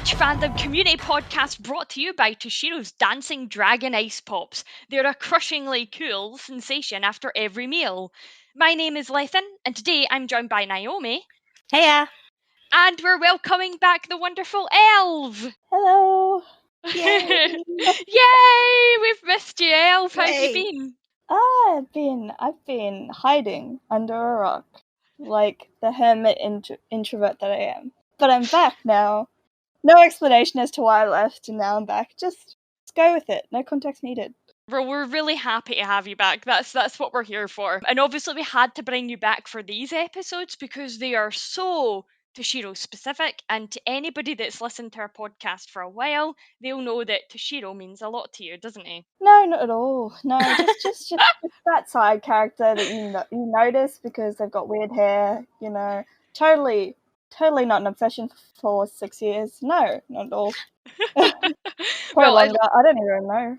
Bleach fandom community podcast brought to you by Toshiro's Dancing Dragon Ice Pops. They're a crushingly cool sensation after every meal. My name is Lethan, and today I'm joined by Naomi. Heya! And we're welcoming back the wonderful Elv. Hello! Yay! Yay! We've missed you, Elv. How have you Yay. been? I've been hiding under a rock, like the hermit introvert that I am. But I'm back now. No explanation as to why I left, and now I'm back. Just go with it. No context needed. Well, we're really happy to have you back. That's what we're here for. And obviously we had to bring you back for these episodes because they are so Toshiro specific, and to anybody that's listened to our podcast for a while, they'll know that Toshiro means a lot to you, doesn't he? No, not at all. No, just that side character that you notice because they've got weird hair. You know, totally not an obsession for 6 years. No, not at all. Probably longer. I don't even know.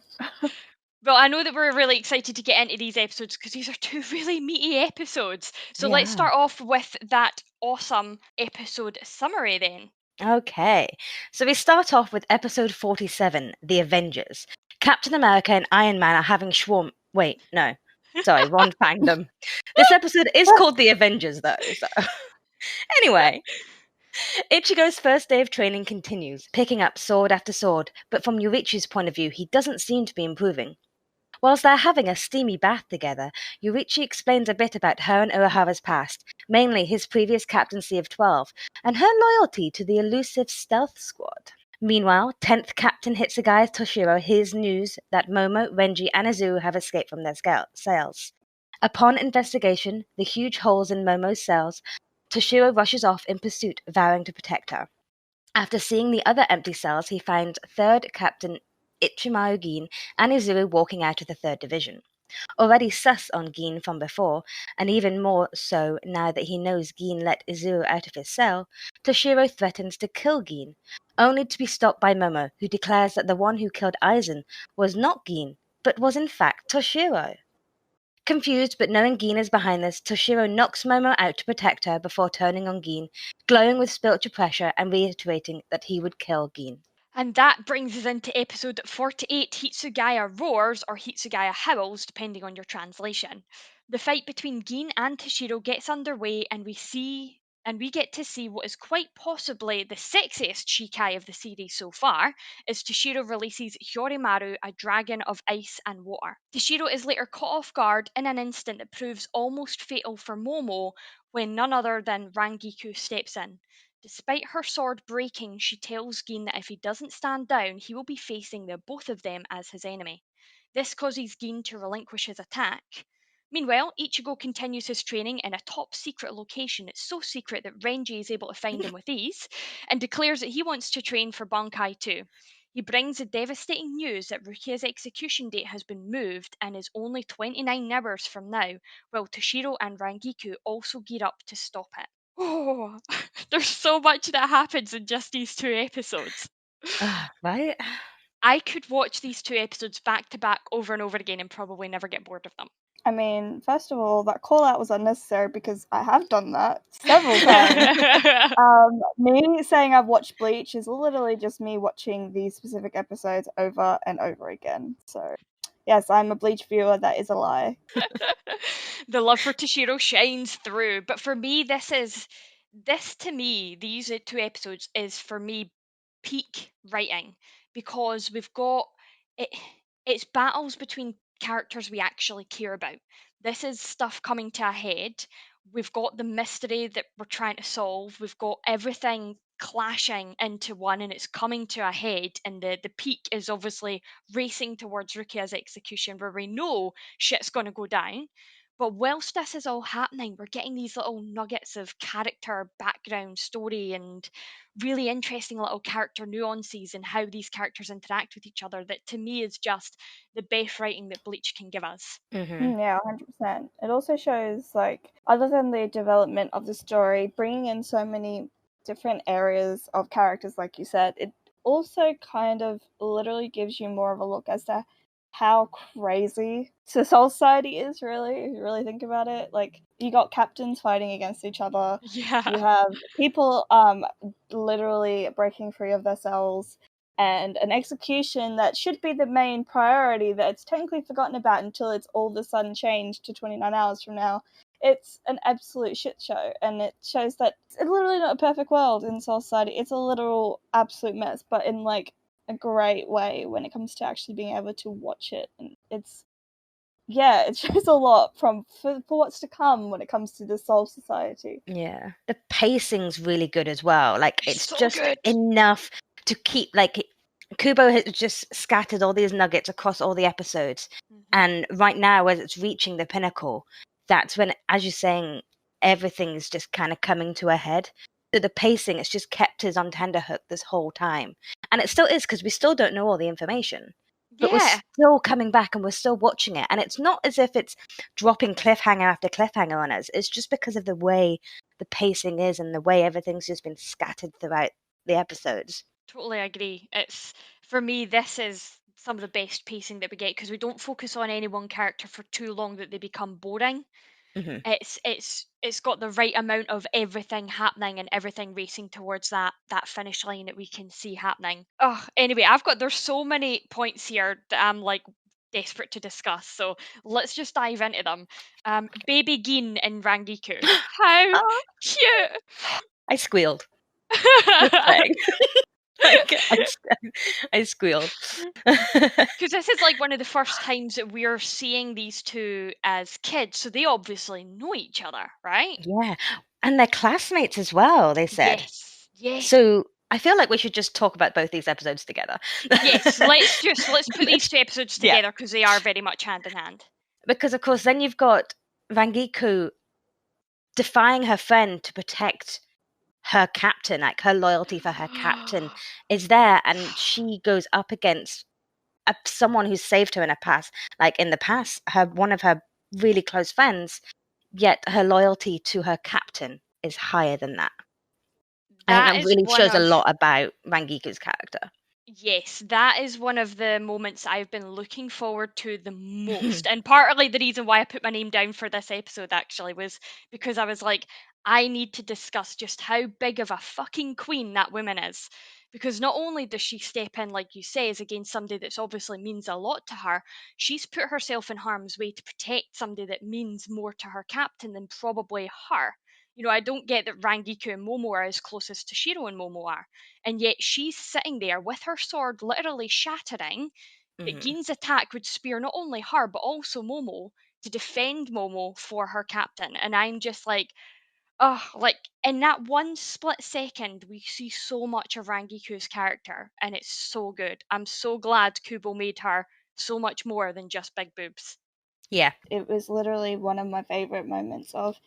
Well, I know that we're really excited to get into these episodes because these are two really meaty episodes. So let's start off with that awesome episode summary then. Okay, so we start off with episode 47, The Avengers. Captain America and Iron Man are having Wait, no. Sorry, wrong fandom. This episode is called The Avengers, though. So. Anyway, Ichigo's first day of training continues, picking up sword after sword, but from Yurichi's point of view, he doesn't seem to be improving. Whilst they're having a steamy bath together, Yurichi explains a bit about her and Urahara's past, mainly his previous captaincy of 12, and her loyalty to the elusive stealth squad. Meanwhile, 10th Captain Hitsugaya Toshiro hears news that Momo, Renji, and Azuru have escaped from their cells. Upon investigation, the huge holes in Momo's cells, Toshiro rushes off in pursuit, vowing to protect her. After seeing the other empty cells, he finds 3rd Captain Ichimaru Gin and Izuru walking out of the 3rd Division. Already sus on Gin from before, and even more so now that he knows Gin let Izuru out of his cell, Toshiro threatens to kill Gin, only to be stopped by Momo, who declares that the one who killed Aizen was not Gin, but was in fact Toshiro. Confused but knowing Gin is behind this, Toshiro knocks Momo out to protect her before turning on Gin, glowing with spiritual pressure and reiterating that he would kill Gin. And that brings us into episode 48, Hitsugaya Roars, or Hitsugaya Howls, depending on your translation. The fight between Gin and Toshiro gets underway, and we get to see what is quite possibly the sexiest Shikai of the series so far, as Toshiro releases Hyorimaru, a dragon of ice and water. Toshiro is later caught off guard in an instant that proves almost fatal for Momo when none other than Rangiku steps in. Despite her sword breaking, she tells Gin that if he doesn't stand down, he will be facing the both of them as his enemy. This causes Gin to relinquish his attack. Meanwhile, Ichigo continues his training in a top secret location. It's so secret that Renji is able to find him with ease, and declares that he wants to train for Bankai too. He brings the devastating news that Rukia's execution date has been moved and is only 29 hours from now, while Toshiro and Rangiku also gear up to stop it. Oh, there's so much that happens in just these 2 episodes. Right? I could watch these 2 episodes back to back over and over again and probably never get bored of them. I mean, first of all, that call out was unnecessary because I have done that several times. Me saying I've watched Bleach is literally just me watching these specific episodes over and over again. So, yes, I'm a Bleach viewer. That is a lie. The love for Toshiro shines through. But for me, these 2 episodes is for me peak writing, because we've got it's battles between characters we actually care about. This is stuff coming to a head. We've got the mystery that we're trying to solve. We've got everything clashing into one, and it's coming to a head. And the peak is obviously racing towards Rukia's execution, where we know shit's going to go down. But whilst this is all happening, we're getting these little nuggets of character, background, story, and really interesting little character nuances and how these characters interact with each other that to me is just the best writing that Bleach can give us. Mm-hmm. Yeah, 100%. It also shows, like, other than the development of the story, bringing in so many different areas of characters, like you said, it also kind of literally gives you more of a look as to how crazy the Soul Society is, really, if you really think about it. Like, you got captains fighting against each other. Yeah. You have people literally breaking free of their cells, and an execution that should be the main priority that's technically forgotten about until it's all of a sudden changed to 29 hours from now. It's an absolute shit show, and it shows that it's literally not a perfect world in Soul Society. It's a literal absolute mess, but in like a great way when it comes to actually being able to watch it. And it shows a lot for what's to come when it comes to the Soul Society. Yeah, the pacing's really good as well. Like, it's So just good. enough to keep, like, Kubo has just scattered all these nuggets across all the episodes, and right now, as it's reaching the pinnacle, that's when, as you're saying, everything's just kind of coming to a head. So the pacing, it's just kept us on tenterhook this whole time, and it still is, because we still don't know all the information. But we're Yeah, still coming back and we're still watching it. And it's not as if it's dropping cliffhanger after cliffhanger on us. It's just because of the way the pacing is and the way everything's just been scattered throughout the episodes. totally agree. It's, for me, this is some of the best pacing that we get because we don't focus on any one character for too long that they become boring. Hmm. It's got the right amount of everything happening and everything racing towards that finish line that we can see happening. Oh, anyway, there's so many points here that I'm like desperate to discuss. So let's just dive into them. Baby Gin in Rangiku. How Oh, cute! I squealed. Just saying. Like, I squealed. Because this is like one of the first times that we're seeing these two as kids, so they obviously know each other, right? Yeah. And they're classmates as well, they said. Yes, yes. So I feel like we should just talk about both these episodes together. Yes, let's put these two episodes Yeah. together because they are very much hand in hand. Because, of course, then you've got Rangiku defying her friend to protect her captain, like her loyalty for her captain is there, and she goes up against someone who's saved her in the past, one of her really close friends, yet her loyalty to her captain is higher than that. I think That that is really one shows a of lot about Rangiku's character. Yes, that is one of the moments I've been looking forward to the most. And partly the reason why I put my name down for this episode actually was because I was like, I need to discuss just how big of a fucking queen that woman is. Because not only does she step in, like you say, as against somebody that's obviously means a lot to her, she's put herself in harm's way to protect somebody that means more to her captain than probably her. You know, I don't get that Rangiku and Momo are as close as Toshiro and Momo are, and yet she's sitting there with her sword literally shattering, that Mhm. Gin's attack would spear not only her but also Momo to defend Momo for her captain. And I'm just like, oh, like in that one split second, we see so much of Rangiku's character, and it's so good. I'm so glad Kubo made her so much more than just big boobs. Yeah. It was literally one of my favorite moments of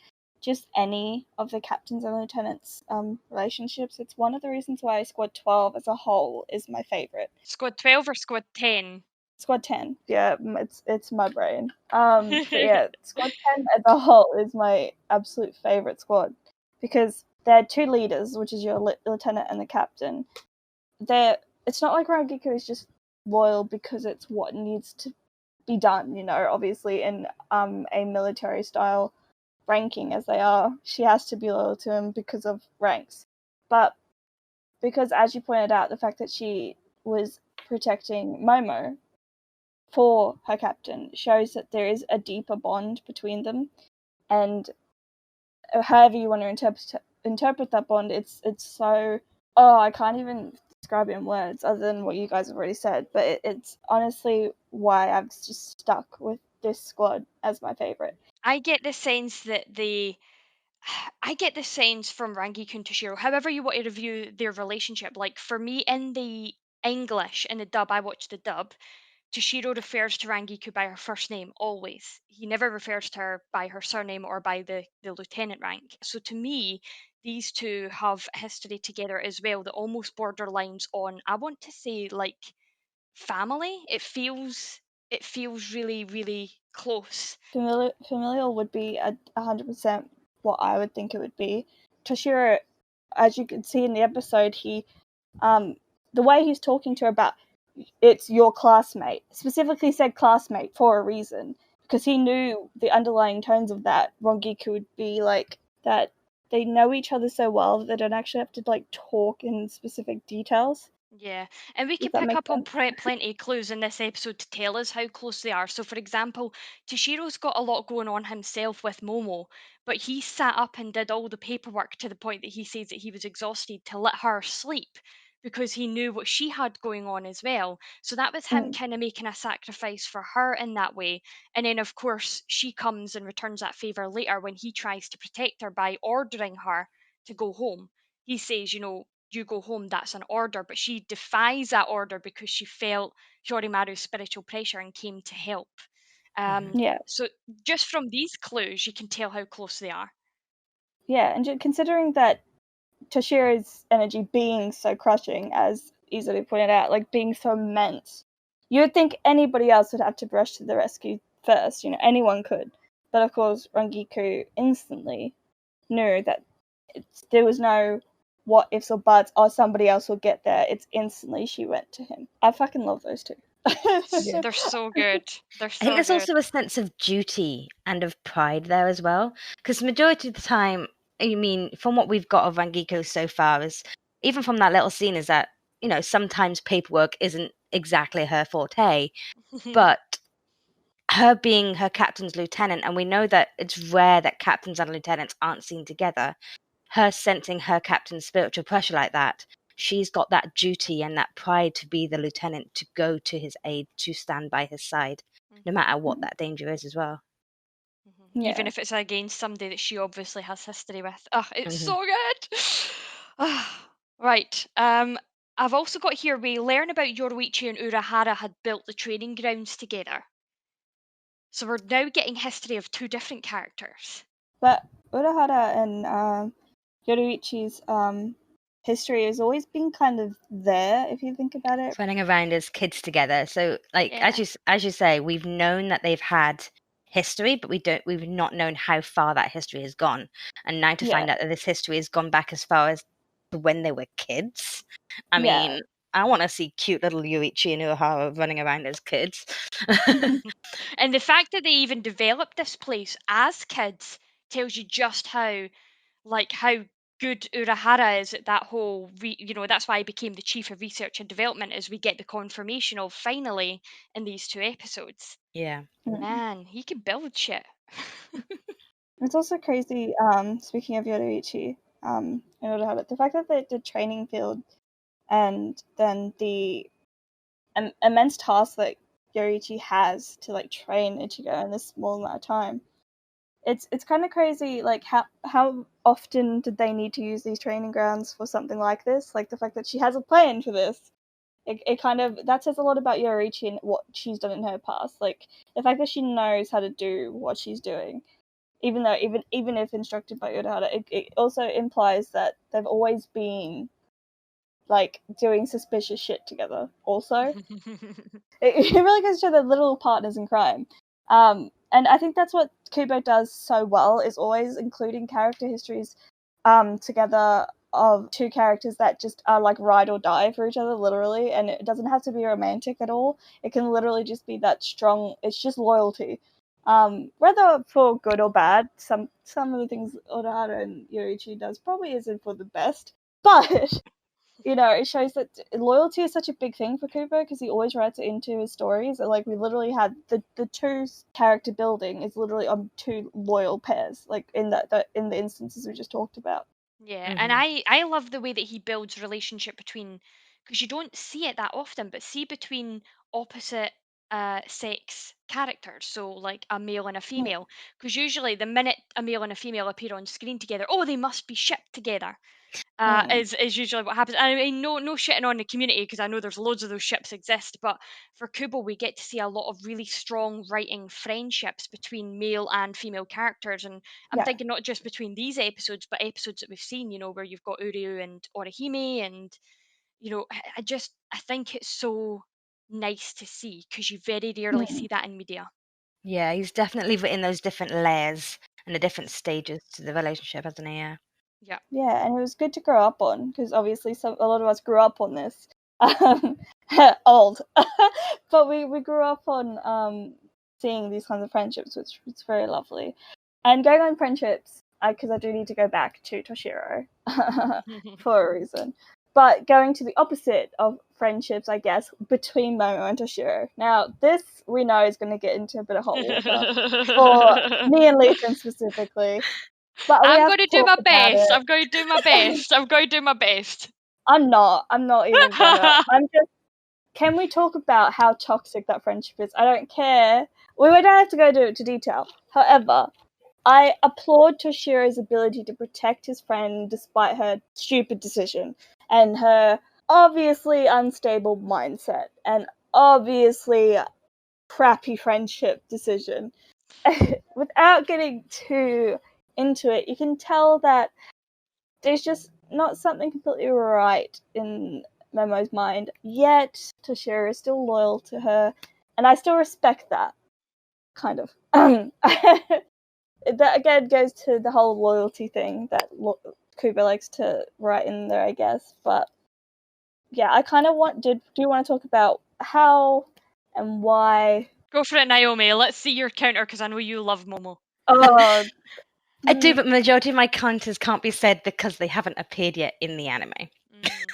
just any of the captains and lieutenants relationships. It's one of the reasons why Squad 12 as a whole is my favorite. Squad 12 or Squad 10? Squad 10. Yeah, it's my brain. But yeah, Squad 10 as a whole is my absolute favorite squad because there are two leaders, which is your lieutenant and the captain. It's not like Rangiku is just loyal because it's what needs to be done, you know, obviously in a military style ranking as they are, she has to be loyal to him because of ranks. But because, as you pointed out, the fact that she was protecting Momo for her captain shows that there is a deeper bond between them, and however you want to interpret that bond, it's so, I can't even describe it in words other than what you guys have already said, but it's honestly why I've just stuck with this squad as my favorite. I get the sense that I get the sense from Rangiku and Toshiro, however you want to review their relationship, like for me in the English, in the dub, I watched the dub, Toshiro refers to Rangiku by her first name always. He never refers to her by her surname or by the lieutenant rank. So to me, these two have history together as well that almost borderlines on, I want to say, like family. It feels really, really close. Familial would be 100% what I would think it would be. Toshiro, as you can see in the episode, he the way he's talking to her about it's your classmate. Specifically said classmate for a reason, because he knew the underlying tones of that. Rongiku would be like that. They know each other so well that they don't actually have to like talk in specific details. Yeah, and we Does can that pick make up on sense? plenty of clues in this episode to tell us how close they are. So, for example, Toshiro's got a lot going on himself with Momo, but he sat up and did all the paperwork to the point that he says that he was exhausted to let her sleep because he knew what she had going on as well. So that was him kind of making a sacrifice for her in that way. And then, of course, she comes and returns that favour later when he tries to protect her by ordering her to go home. He says, you go home, that's an order, but she defies that order because she felt Yorimaru's spiritual pressure and came to help. Yeah. So just from these clues, you can tell how close they are. Yeah, and considering that Toshiro's energy being so crushing, as easily pointed out, like being so immense, you would think anybody else would have to rush to the rescue first. Anyone could. But of course, Rangiku instantly knew that there was no what ifs or buts, or somebody else will get there. It's instantly she went to him. I fucking love those two. They're so good. They're I think so there's good. also a sense of duty and of pride there as well, because majority of the time, I mean, from what we've got of Rangiko so far, is even from that little scene, is that sometimes paperwork isn't exactly her forte, but her being her captain's lieutenant, and we know that it's rare that captains and lieutenants aren't seen together. Her sensing her captain's spiritual pressure like that, she's got that duty and that pride to be the lieutenant, to go to his aid, to stand by his side, no matter what that danger is as well. Yeah. Even if it's against somebody that she obviously has history with. Oh, it's so good. Right. I've also got here, we learn about Yorichi and Urahara had built the training grounds together. So we're now getting history of two different characters. But Urahara and Yorichi's history has always been kind of there, if you think about it. Running around as kids together. So, like, Yeah. as you say, we've known that they've had history, but we've not known how far that history has gone. And now to find out that this history has gone back as far as when they were kids, I mean, I want to see cute little Yuichi and Urahara running around as kids. And the fact that they even developed this place as kids tells you just how good Urahara is at that whole, that's why he became the chief of research and development, as we get the confirmation of finally in these two episodes. Yeah. Man, he can build shit. It's also crazy, speaking of Yorichi, in Urahara, the fact that the training field and then the immense task that Yorichi has to like train Ichigo in this small amount of time. It's kind of crazy, like how often did they need to use these training grounds for something like this? Like the fact that she has a plan for this. It kind of, that says a lot about Yorichi and what she's done in her past. Like the fact that she knows how to do what she's doing, even if instructed by Urahara, it also implies that they've always been like doing suspicious shit together. Also, it really goes to the little partners in crime. And I think that's what Kubo does so well, is always including character histories together of two characters that just are like ride or die for each other, literally. And it doesn't have to be romantic at all. It can literally just be that strong, it's just loyalty. Whether for good or bad, some of the things Urahara and Yorichi does probably isn't for the best, but it shows that loyalty is such a big thing for Kubo, because he always writes it into his stories. Like, we literally had the two character building is literally on two loyal pairs, like in in the instances we just talked about. Yeah, and I love the way that he builds relationship between, because you don't see it that often, but see between opposite sex characters, so like a male and a female, because usually the minute a male and a female appear on screen together, oh, they must be shipped together. Is usually what happens. And I mean, no shitting on the community, because I know there's loads of those ships exist, but for Kubo we get to see a lot of really strong writing friendships between male and female characters, and I'm thinking not just between these episodes, but episodes that we've seen, where you've got Uryu and Orihime, and I think it's so nice to see, because you very rarely see that in media. Yeah, he's definitely written those different layers and the different stages to the relationship, hasn't he? Yeah. Yeah, and it was good to grow up on, because obviously a lot of us grew up on this. Old. But we grew up on seeing these kinds of friendships, which was very lovely. And going on friendships, because I do need to go back to Toshiro for a reason. But going to the opposite of friendships, I guess, between Momo and Toshiro. Now, this we know is going to get into a bit of hot water for me and Lethan specifically. But I'm going to do my best. I'm going to do my best. I'm going to do my best. I'm not even gonna. Can we talk about how toxic that friendship is? I don't care. We don't have to go to detail. However, I applaud Toshiro's ability to protect his friend despite her stupid decision and her obviously unstable mindset and obviously crappy friendship decision. Without getting too into it, you can tell that there's just not something completely right in Momo's mind, yet Toshiro is still loyal to her, and I still respect that, kind of. That again goes to the whole loyalty thing that Kubo likes to write in there, I guess. But yeah, I kind of do want to talk about how and why. Go for it, Naomi. Let's see your counter, because I know you love Momo. I do, but majority of my counters can't be said because they haven't appeared yet in the anime.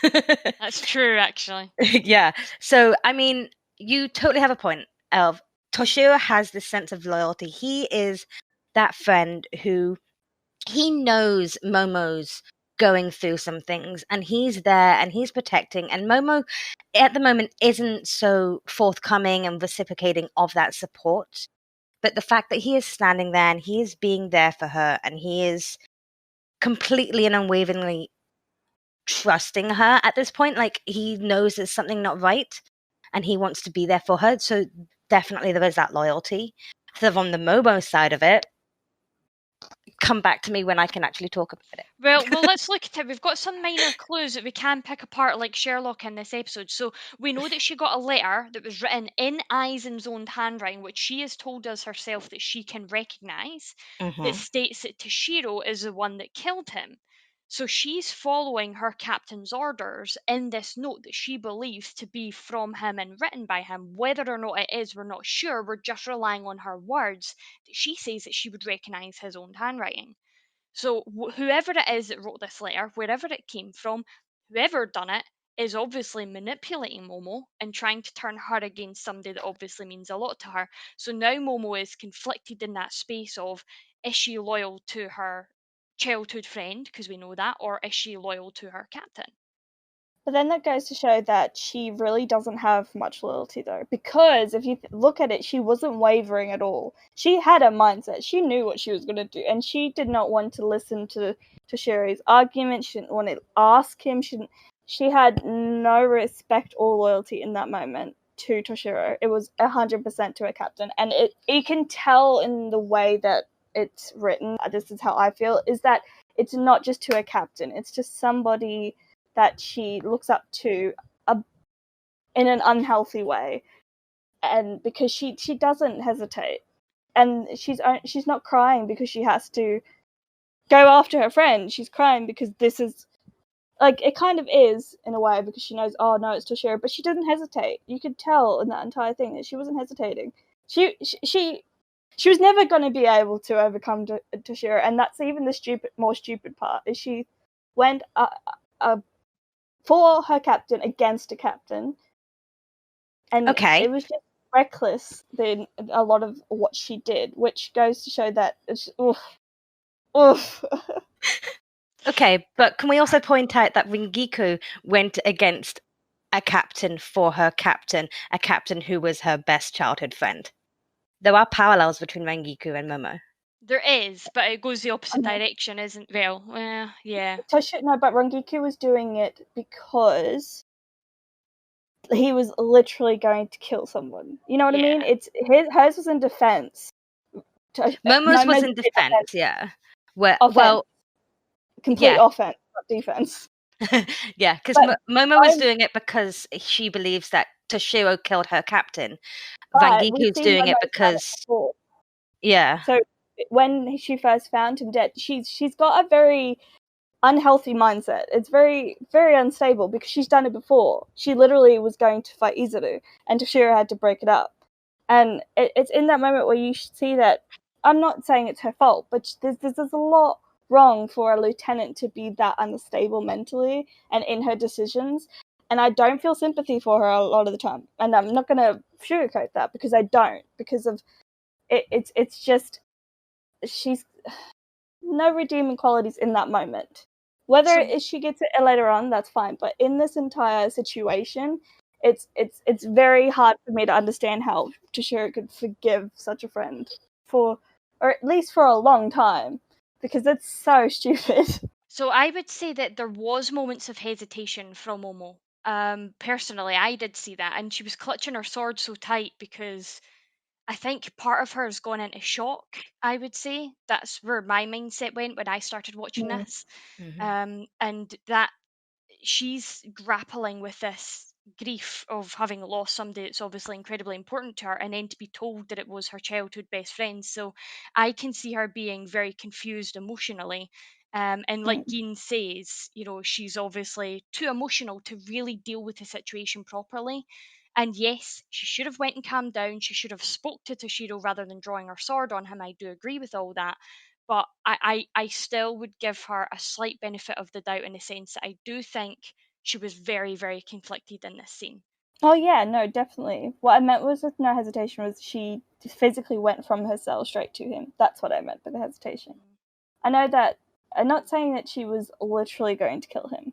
That's true, actually. Yeah. So, I mean, you totally have a point, Elv. Toshiro has this sense of loyalty. He is that friend who he knows Momo's going through some things and he's there and he's protecting, and Momo at the moment isn't so forthcoming and reciprocating of that support. But the fact that he is standing there and he is being there for her and he is completely and unwaveringly trusting her at this point, like he knows there's something not right and he wants to be there for her. So definitely there is that loyalty. So on the Momo side of it, come back to me when I can actually talk about it. Well, let's look at it. We've got some minor clues that we can pick apart, like Sherlock in this episode. So we know that she got a letter that was written in Aizen's own handwriting, which she has told us herself that she can recognise, that states that Toshiro is the one that killed him. So she's following her captain's orders in this note that she believes to be from him and written by him. Whether or not it is, we're not sure. We're just relying on her words that she says that she would recognise his own handwriting. So whoever it is that wrote this letter, wherever it came from, whoever done it is obviously manipulating Momo and trying to turn her against somebody that obviously means a lot to her. So now Momo is conflicted in that space of, is she loyal to her childhood friend, because we know that, or is she loyal to her captain? But then that goes to show that she really doesn't have much loyalty, though, because if you look at it, she wasn't wavering at all. She had a mindset. She knew what she was going to do, and she did not want to listen to Toshiro's argument. She didn't want to ask him. She had no respect or loyalty in that moment to Toshiro. It was 100% to her captain, and you can tell in the way that it's written, this is how I feel, is that it's not just to her captain. It's just somebody that she looks up to in an unhealthy way, and because she doesn't hesitate, and she's not crying because she has to go after her friend. She's crying because this is, like, it kind of is in a way, because she knows, oh no, it's Toshiro, but she doesn't hesitate. You could tell in that entire thing that she wasn't hesitating. She was never going to be able to overcome Toshiro, and that's even the more stupid part, is she went for her captain against a captain, and it was just reckless in a lot of what she did, which goes to show that it's oof. Okay, but can we also point out that Ringiku went against a captain for her captain, a captain who was her best childhood friend? There are parallels between Ringiku and Momo. There is, but it goes the opposite direction, isn't it? Well, yeah. No, but Ringiku was doing it because he was literally going to kill someone. You know what I mean? It's hers was in defense. Momo's was in defense, yeah. Complete offense, not defense. Yeah, because Momo was doing it because she believes that Toshiro killed her captain. Rangiku's doing it because So when she first found him dead, she's got a very unhealthy mindset. It's very, very unstable because she's done it before. She literally was going to fight Izuru, and Toshiro had to break it up. And it's in that moment where you see that, I'm not saying it's her fault, but there's a lot wrong for a lieutenant to be that unstable mentally and in her decisions. And I don't feel sympathy for her a lot of the time. And I'm not going to sugarcoat that, because I don't. Because of it's just, she's no redeeming qualities in that moment. Whether she gets it later on, that's fine. But in this entire situation, it's very hard for me to understand how Toshiro could forgive such a friend for, or at least for a long time, because it's so stupid. So I would say that there was moments of hesitation from Momo. Personally, I did see that, and she was clutching her sword so tight because I think part of her has gone into shock. I would say that's where my mindset went when I started watching this, and that she's grappling with this grief of having lost somebody that's obviously incredibly important to her, and then to be told that it was her childhood best friend. So I can see her being very confused emotionally. And like Dean says, she's obviously too emotional to really deal with the situation properly. And yes, she should have went and calmed down. She should have spoke to Toshiro rather than drawing her sword on him. I do agree with all that. But I still would give her a slight benefit of the doubt, in the sense that I do think she was very, very conflicted in this scene. Oh yeah, no, definitely. What I meant was with no hesitation was she physically went from her cell straight to him. That's what I meant by the hesitation. I know that, I'm not saying that she was literally going to kill him.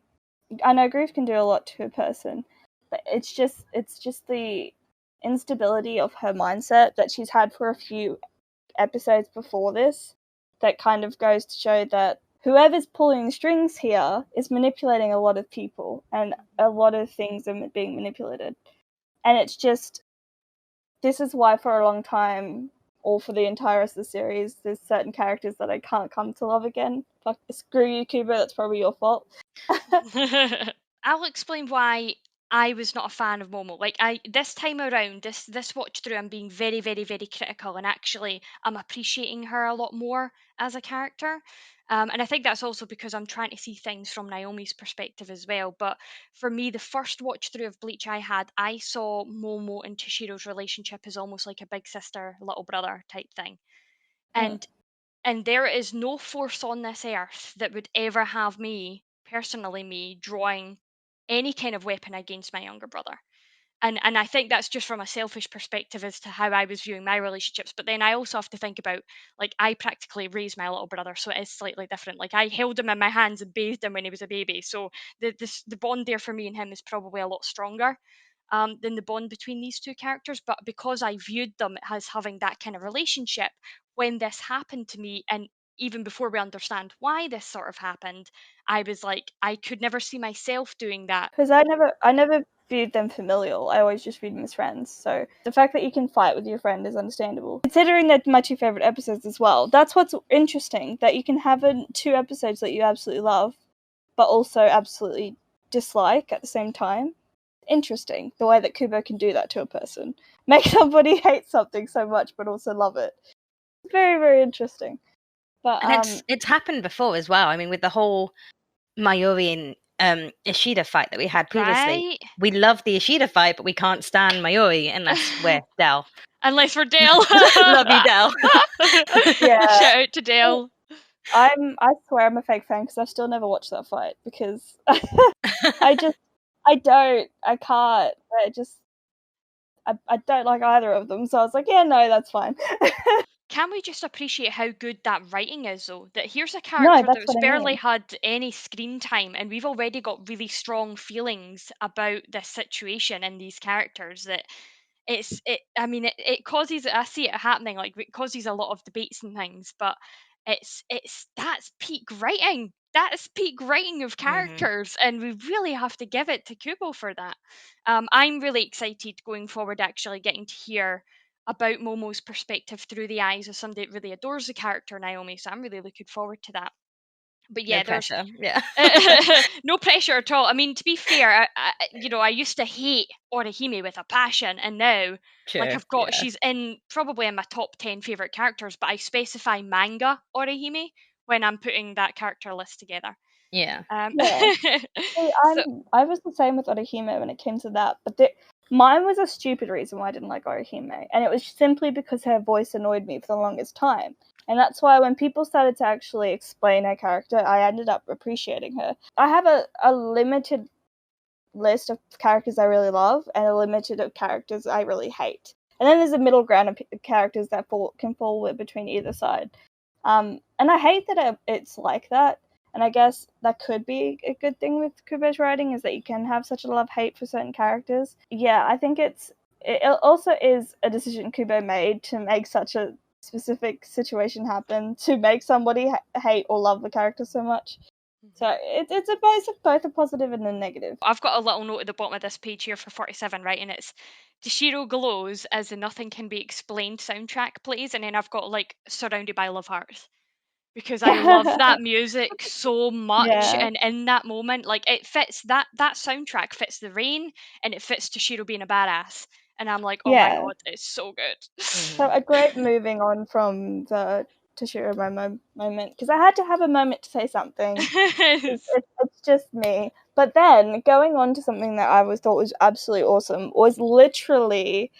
I know grief can do a lot to a person, but it's just the instability of her mindset that she's had for a few episodes before this that kind of goes to show that whoever's pulling the strings here is manipulating a lot of people, and a lot of things are being manipulated. And it's just, this is why for a long time, or for the entire rest of the series, there's certain characters that I can't come to love again. Fuck, screw you, Kubo, that's probably your fault. I'll explain why I was not a fan of Momo. Like, this time around, this watch through, I'm being very, very, very critical, and actually I'm appreciating her a lot more as a character. And I think that's also because I'm trying to see things from Naomi's perspective as well. But for me, the first watch through of Bleach I saw Momo and Toshiro's relationship as almost like a big sister, little brother type thing. And there is no force on this earth that would ever have me, personally me, drawing any kind of weapon against my younger brother. And I think that's just from a selfish perspective as to how I was viewing my relationships. But then I also have to think about, like, I practically raised my little brother, so it is slightly different. Like, I held him in my hands and bathed him when he was a baby. So the bond there for me and him is probably a lot stronger than the bond between these two characters. But because I viewed them as having that kind of relationship, when this happened to me, and even before we understand why this sort of happened, I was like, I could never see myself doing that. Because I never viewed them familial. I always just viewed them as friends. So the fact that you can fight with your friend is understandable. Considering that my two favorite episodes as well, that's what's interesting. That you can have two episodes that you absolutely love, but also absolutely dislike at the same time. Interesting, the way that Kubo can do that to a person. Make somebody hate something so much, but also love it. Very, very interesting. But And it's happened before as well. I mean, with the whole Mayuri and Ishida fight that we had previously. Right? We love the Ishida fight, but we can't stand Mayuri unless we're Del. Unless we're Del. Love you, Del. Yeah. Shout out to Del. I swear I'm a fake fan because I've still never watched that fight because I can't. I don't like either of them. So I was like, yeah, no, that's fine. Can we just appreciate how good that writing is, though? That here's a character that's that's what I barely mean. had any screen time, and we've already got really strong feelings about this situation and these characters. That it causes, I see it happening, like, it causes a lot of debates and things, but that's peak writing. That's peak writing of characters, and we really have to give it to Kubo for that. I'm really excited going forward, actually getting to hear about Momo's perspective through the eyes of somebody that really adores the character Naomi. So I'm really looking forward to that. But yeah, No pressure. Yeah. no pressure at all. I mean, to be fair, I used to hate Orihime with a passion, and now, like, she's probably in my top 10 favorite characters, but I specify manga Orihime when I'm putting that character list together. Yeah. Yeah. See, I was the same with Orihime when it came to that, but mine was a stupid reason why I didn't like Orihime, and it was simply because her voice annoyed me for the longest time. And that's why when people started to actually explain her character, I ended up appreciating her. I have a limited list of characters I really love and a limited of characters I really hate. And then there's a middle ground of characters that can fall between either side. And I hate that it's like that. And I guess that could be a good thing with Kubo's writing, is that you can have such a love-hate for certain characters. Yeah, I think it also is a decision Kubo made to make such a specific situation happen, to make somebody hate or love the character so much. So it's both a positive and a negative. I've got a little note at the bottom of this page here for 47, right? And it's Toshiro glows as the Nothing Can Be Explained soundtrack plays, and then I've got like Surrounded by Love Hearts. Because I love that music so much, Yeah. and in that moment, like it fits that soundtrack fits the rain, and it fits Toshiro being a badass, and I'm like, oh my god, it's so good. So a great moving on from the Toshiro moment, because I had to have a moment to say something. It's just me. But then going on to something that I thought was absolutely awesome was literally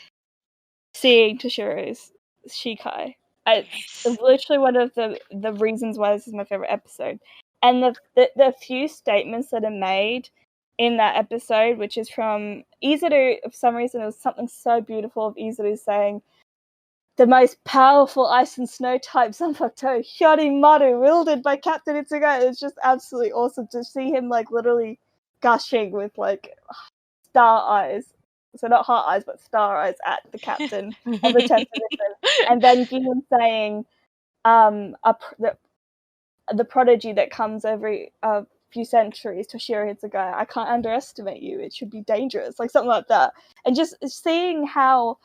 seeing Toshiro's Shikai. It's literally one of the reasons why this is my favorite episode. And the few statements that are made in that episode, which is from Izuru, for some reason it was something so beautiful of Izuru saying, "The most powerful ice and snow type Zempactol, Hyorimaru, wielded by Captain Itsuga." It's just absolutely awesome to see him like literally gushing with like star eyes. So not heart eyes, but star eyes at the captain of the 10th edition. And then Gideon saying, the prodigy that comes every few centuries, Toshiro Hitsugai, "I can't underestimate you. It should be dangerous." Like something like that. And just seeing how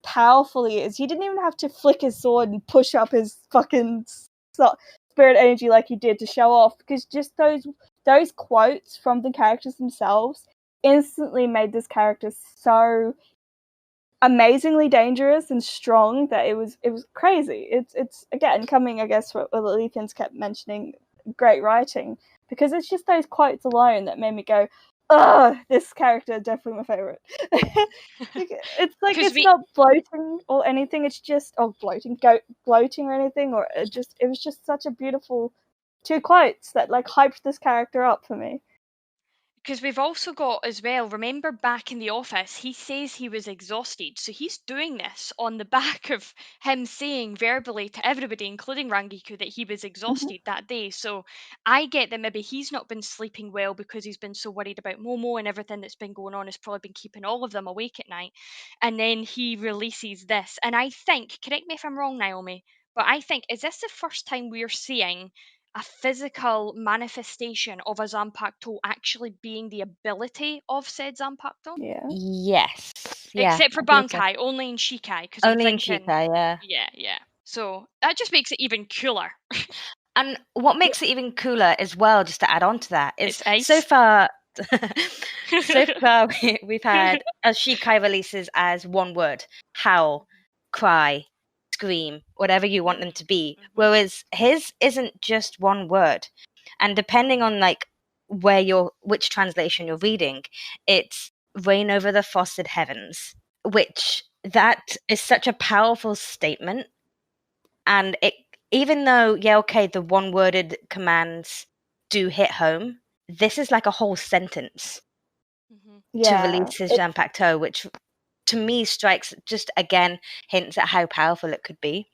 powerful he is. He didn't even have to flick his sword and push up his fucking spirit energy like he did to show off, because just those quotes from the characters themselves instantly made this character so amazingly dangerous and strong that it was crazy. It's again coming, I guess, what Lethan's kept mentioning, great writing, because it's just those quotes alone that made me go, "Ugh, this character is definitely my favorite." It's like it's not bloating or anything. It's just gloating or anything, or it was just such a beautiful two quotes that like hyped this character up for me. Because we've also got as well, remember back in the office, he says he was exhausted. So he's doing this on the back of him saying verbally to everybody, including Rangiku, that he was exhausted that day. So I get that maybe he's not been sleeping well because he's been so worried about Momo, and everything that's been going on has probably been keeping all of them awake at night. And then he releases this. And I think, correct me if I'm wrong, Naomi, but I think, is this the first time we're seeing a physical manifestation of a Zempactol actually being the ability of said Zempactol? Yeah. Yes. Yeah. Except for Bankai, only in Shikai. Because I'm Only in thinking, Shikai, yeah. Yeah. So that just makes it even cooler. And what makes it even cooler as well, just to add on to that, is It's ice. so far we've had Shikai releases as one word: howl, cry, scream, whatever you want them to be. Whereas his isn't just one word, and depending on like which translation you're reading, it's "reign over the frosted heavens," which that is such a powerful statement, and it. Even though, the one-worded commands do hit home, this is like a whole sentence to release his Zempactol, which to me strikes, just again, hints at how powerful it could be.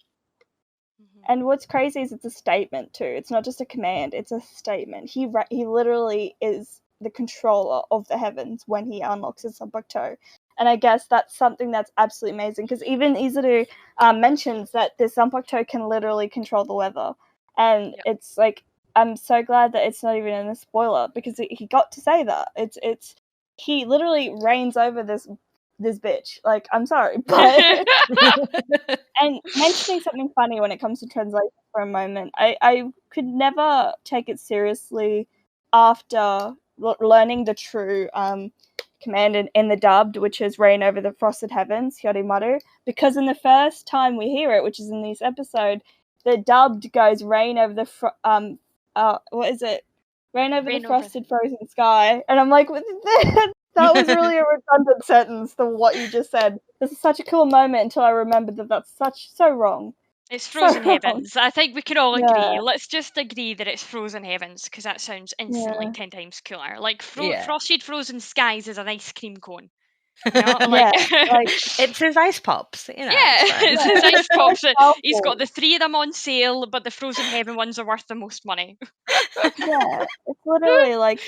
And what's crazy is it's a statement too. It's not just a command, it's a statement. He literally is the controller of the heavens when he unlocks his Zempactol. And I guess that's something that's absolutely amazing, because even Izuru mentions that this Zempactol can literally control the weather. And it's like, I'm so glad that it's not even in a spoiler, because he got to say that. It's he literally reigns over this bitch. Like, I'm sorry, but and mentioning something funny when it comes to translation for a moment, I could never take it seriously after learning the true command in the dubbed, which is "reign over the frosted heavens," Hyorimaru, because in the first time we hear it, which is in this episode, the dubbed goes "reign over the what is it? Rain over Rain the over frosted frozen sky. And I'm like, that was really a redundant sentence to what you just said. This is such a cool moment until I remembered that that's so wrong. It's So frozen wrong. heavens. I think we can all Yeah. agree. Let's just agree that it's frozen heavens, because that sounds instantly Yeah. 10 times cooler. Like Yeah. frosted frozen skies is an ice cream cone. You know, like Yeah, like It's his ice pops, you know. yeah, It's fine. it's his ice pops. He's got powerful. the 3 of them on sale, but the frozen heaven ones are worth the most money. Yeah, it's literally like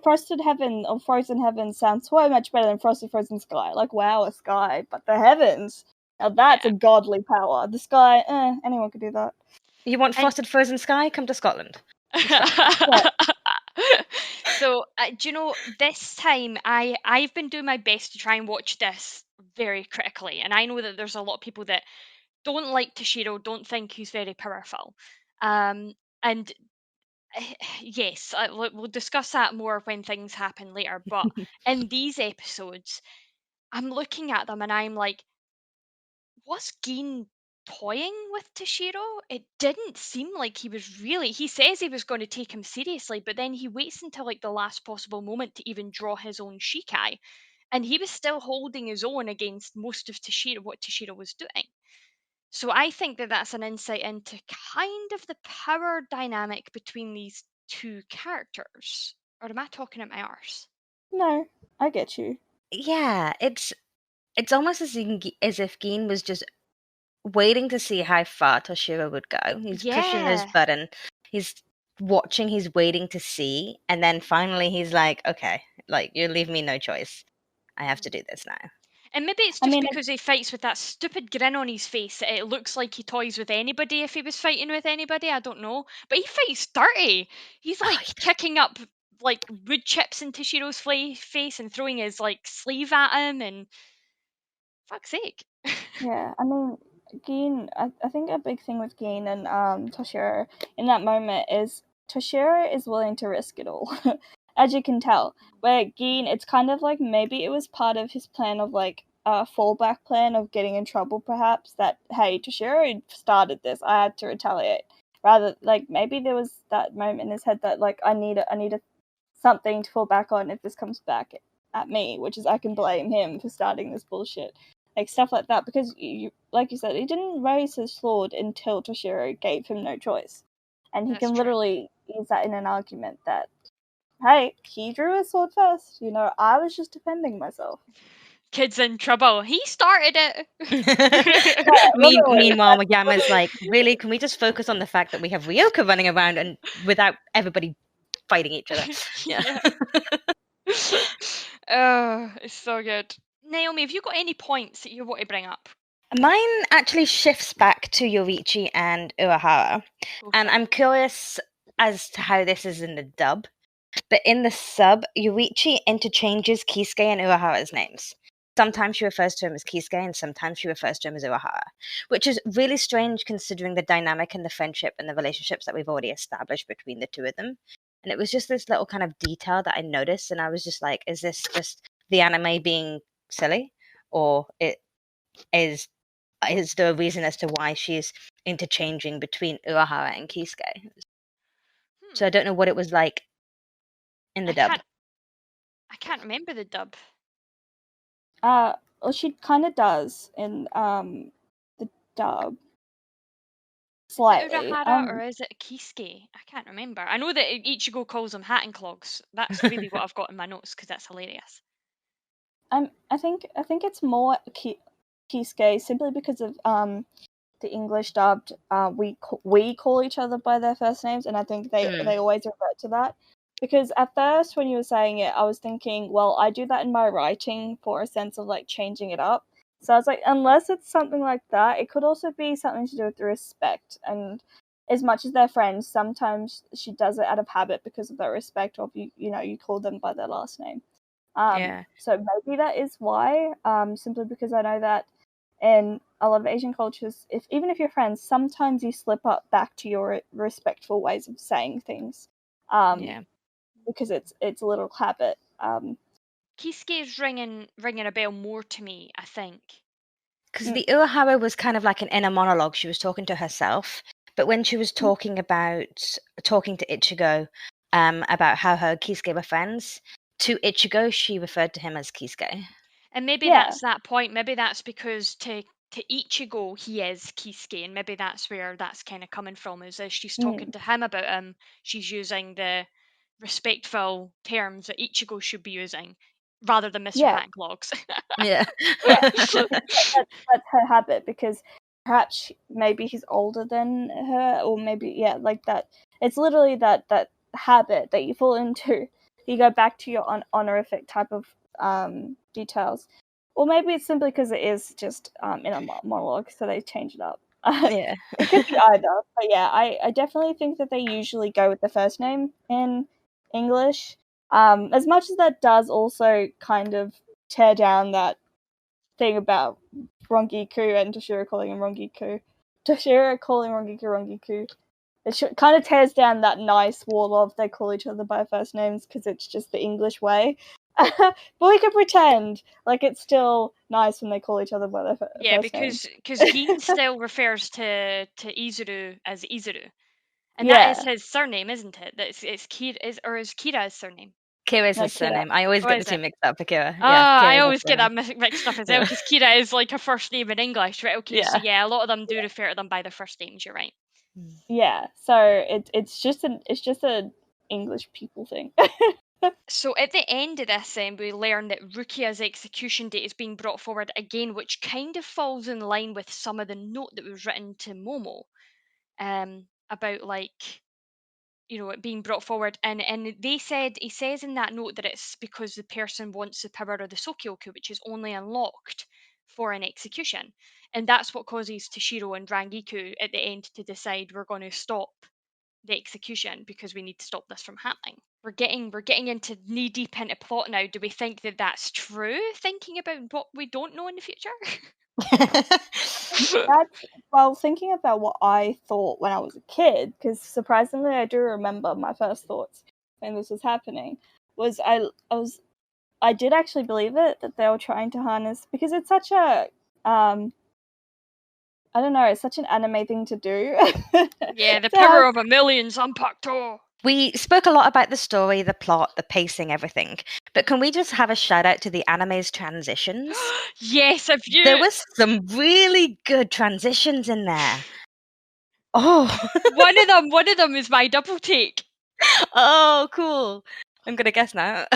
frosted heaven or frozen heaven sounds so much better than frosted frozen sky. Like wow, a sky, but the heavens. Now that's Yeah. a godly power. The sky, anyone could do that. You want And- frosted frozen sky? Come to Scotland. So do you know, this time I've been doing my best to try and watch this very critically, and I know that there's a lot of people that don't like Toshiro, don't think he's very powerful, and yes, we'll discuss that more when things happen later. But in these episodes, I'm looking at them and I'm like, was Geen toying with Toshiro? It didn't seem like he was really. He says he was going to take him seriously, but then he waits until like the last possible moment to even draw his own Shikai. And he was still holding his own against most of what Toshiro was doing. So I think that that's an insight into kind of the power dynamic between these two characters. Or am I talking at my arse? No, I get you. Yeah, it's almost as if Geen was just waiting to see how far Toshiro would go. He's pushing this Yeah. button. He's watching, he's waiting to see, and then finally he's like, okay, like you leave me no choice. I have to do this now. And maybe it's I just mean, because he fights with that stupid grin on his face that it looks like he toys with anybody if he was fighting with anybody. I don't know. But he fights dirty. He's Oh, like he does. kicking up like wood chips in Toshiro's face and throwing his like sleeve at him, and fuck's sake. yeah, I mean, Geen, I think a big thing with Geen and Toshiro in that moment is Toshiro is willing to risk it all, as you can tell. Where Geen, it's kind of like maybe it was part of his plan of like a fallback plan of getting in trouble, perhaps. That hey, Toshiro started this, I had to retaliate. Rather, like maybe there was that moment in his head that like I need a something to fall back on if this comes back at me, which is I can blame him for starting this bullshit. Like stuff like that, because you like you said, he didn't raise his sword until Toshiro gave him no choice, and he That's can true. literally use that in an argument that, hey, he drew his sword first. You know, I was just defending myself. Kid's in trouble. He started it. literally. Meanwhile, Yama's like, really? Can we just focus on the fact that we have Ryoka running around and without everybody fighting each other? Yeah. Oh, it's so good. Naomi, have you got any points that you want to bring up? Mine actually shifts back to Yurichi and Urahara, and I'm curious as to how this is in the dub. But in the sub, Yurichi interchanges Kisuke and Urahara's names. Sometimes she refers to him as Kisuke, and sometimes she refers to him as Urahara, which is really strange considering the dynamic and the friendship and the relationships that we've already established between the two of them. And it was just this little kind of detail that I noticed, and I was just like, is this just the anime being silly? Or is there a reason as to why she's interchanging between Urahara and Kisuke? So I don't know what it was like in the dub. I can't remember the dub. Well, she kind of does in the dub. Slightly. Is it Urahara or is it Kisuke? I can't remember. I know that Ichigo calls them hat and clogs. That's really what I've got in my notes because that's hilarious. I think it's more Kisuke simply because of the English dubbed. We call each other by their first names, and I think they always revert to that. Because at first, when you were saying it, I was thinking, well, I do that in my writing for a sense of like changing it up. So I was like, unless it's something like that, it could also be something to do with the respect. And as much as they're friends, sometimes she does it out of habit because of their respect, or you call them by their last name. So maybe that is why. Simply because I know that in a lot of Asian cultures, even if you're friends, sometimes you slip up back to your respectful ways of saying things. Because it's a little habit. Kisuke is ringing a bell more to me, I think. Because the Urahara was kind of like an inner monologue. She was talking to herself. But when she was talking to Ichigo, about how her Kisuke were friends. To Ichigo, she referred to him as Kisuke. And maybe Yeah. that's that point. Maybe that's because to Ichigo he is Kisuke, and maybe that's where that's kind of coming from. Is as she's talking to him about him, she's using the respectful terms that Ichigo should be using, rather than Mr. Yeah. Backlogs. Yeah. Yeah, that's her habit, because perhaps maybe he's older than her, or maybe like that. It's literally that habit that you fall into. You go back to your honorific type of details, or maybe it's simply because it is just in a monologue, so they change it up. Yeah. It could be either, but yeah, I definitely think that they usually go with the first name in English. As much as that does also kind of tear down that thing about Rongiku and Toshiro calling him Rongiku. Toshiro calling Rongiku Rongiku. It kind of tears down that nice wall of they call each other by first names because it's just the English way. But we can pretend like it's still nice when they call each other by their first Yeah, names. because Gin still refers to Izuru as Izuru, and that is Yeah. his surname, isn't it? That's it's Kira, is Kira his surname? Kira's No, his Kira. surname. I always Oh, get the is two it? mixed up for Kira. Ah, Yeah, I Kira's always his get that surname. mixed up as well, because Kira is like a first name in English, right? Okay, so Yeah. yeah, a lot of them do refer to them by their first names. You're right. Yeah. So it's just an English people thing. So at the end of this, we learn that Rukia's execution date is being brought forward again, which kind of falls in line with some of the note that was written to Momo, about like, you know, it being brought forward. And he says in that note that it's because the person wants the power of the Sokyoku, which is only unlocked for an execution, and that's what causes Toshiro and Rangiku at the end to decide we're going to stop the execution because we need to stop this from happening. We're getting into knee deep into plot now. Do we think that that's true? Thinking about what we don't know in the future. Well, thinking about what I thought when I was a kid, because surprisingly I do remember my first thoughts when this was happening, was I did actually believe it, that they were trying to harness, because it's such a I don't know, it's such an anime thing to do. Yeah, the To power have- of a million Zempactol. We spoke a lot about the story, the plot, the pacing, everything. But can we just have a shout out to the anime's transitions? Yes, have you? There was some really good transitions in there. Oh, One of them is my double take. oh, cool. I'm gonna guess now.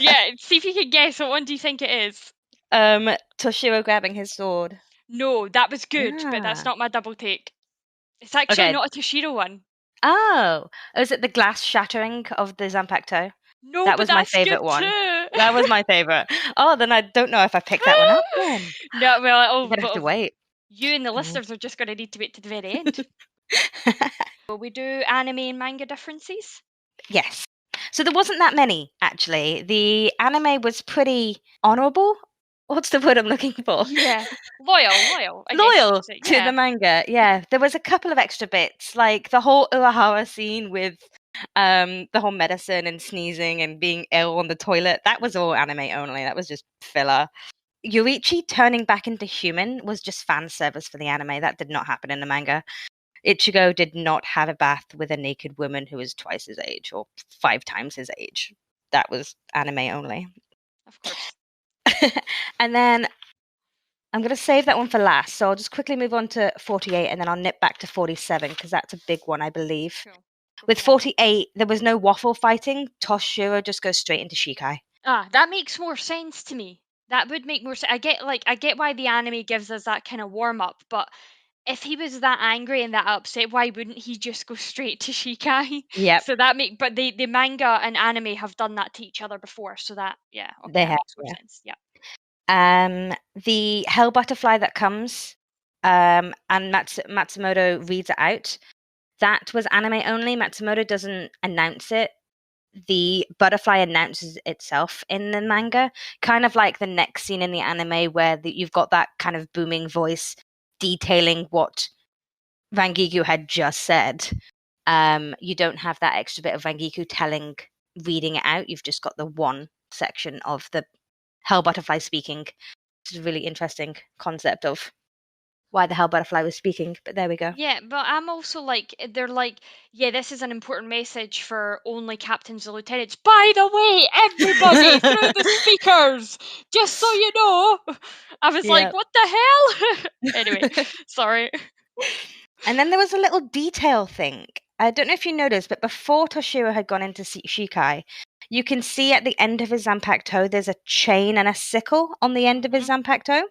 Yeah, see if you can guess what one do you think it is. Toshiro grabbing his sword. No, that was good, but that's Ah. not my double take. It's actually Okay. not a Toshiro one. Oh, is it the glass shattering of the Zempactol? No, That but was my that's good favorite one. too. That was my favorite. Oh, then I don't know if I picked that one up then. No, well, I'm gonna have to wait. you and the Oh. listeners are just going to need to wait to the very end. Will we do anime and manga differences? Yes. So there wasn't that many, actually. The anime was pretty honourable. What's the word I'm looking for? Yeah, loyal. I guess you Loyal could say. to Yeah, the manga. Yeah, there was a couple of extra bits, like the whole Urahara scene with the whole medicine and sneezing and being ill on the toilet. That was all anime only. That was just filler. Yurichi turning back into human was just fan service for the anime. That did not happen in the manga. Ichigo did not have a bath with a naked woman who was twice his age or 5 times his age. That was anime only. of course. And then I'm going to save that one for last. So I'll just quickly move on to 48 and then I'll nip back to 47 because that's a big one, I believe. Cool. With 48, there was no waffle fighting. Toshiro just goes straight into Shikai. That makes more sense to me. That would make more sense. I get why the anime gives us that kind of warm up, but if he was that angry and that upset, why wouldn't he just go straight to Shikai? Yep. So but the manga and anime have done that to each other before, so that okay, They that have, makes more yeah. sense. Yeah. The hell butterfly that comes, and Matsumoto reads it out. That was anime only. Matsumoto doesn't announce it. The butterfly announces itself in the manga, kind of like the next scene in the anime where you've got that kind of booming voice detailing what Rangiku had just said. You don't have that extra bit of Rangiku reading it out. You've just got the one section of the hell butterfly speaking. It's a really interesting concept of why the hell Butterfly was speaking, but there we go. Yeah, but I'm also like, they're like, yeah, this is an important message for only captains and lieutenants. By the way, everybody through the speakers, just so you know. I was like, Yep. what the hell? Anyway, sorry. And then there was a little detail thing. I don't know if you noticed, but before Toshiro had gone into Shikai, you can see at the end of his Zempactol there's a chain and a sickle on the end of his Zempactol,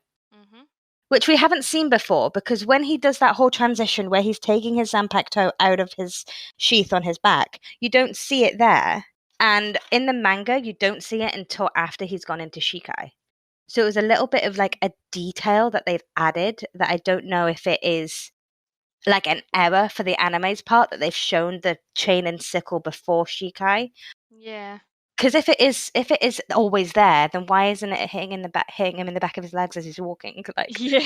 which we haven't seen before, because when he does that whole transition where he's taking his Zempactol out of his sheath on his back, you don't see it there. And in the manga, you don't see it until after he's gone into Shikai. So it was a little bit of like a detail that they've added that I don't know if it is like an error for the anime's part that they've shown the chain and sickle before Shikai. Yeah. Because if it is always there, then why isn't it hitting him in the back of his legs as he's walking? Like, yeah,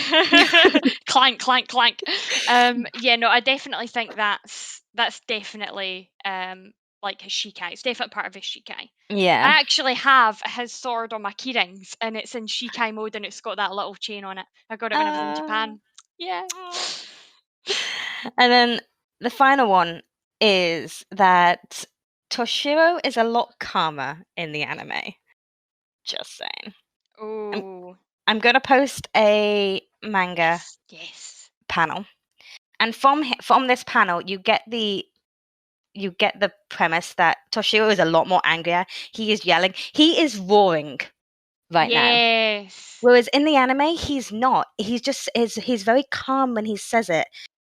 clank, clank, clank. Yeah, no, I definitely think that's definitely like his Shikai. It's definitely part of his Shikai. yeah. I actually have his sword on my keyrings, and it's in Shikai mode, and it's got that little chain on it. I got it when I was in Japan. Yeah. And then the final one is that Toshiro is a lot calmer in the anime. Just saying. Oh. I'm going to post a manga Yes. panel, and from this panel, you get the premise that Toshiro is a lot more angrier. He is yelling. He is roaring right now. Yes. Whereas in the anime, he's not. He's just he's very calm when he says it,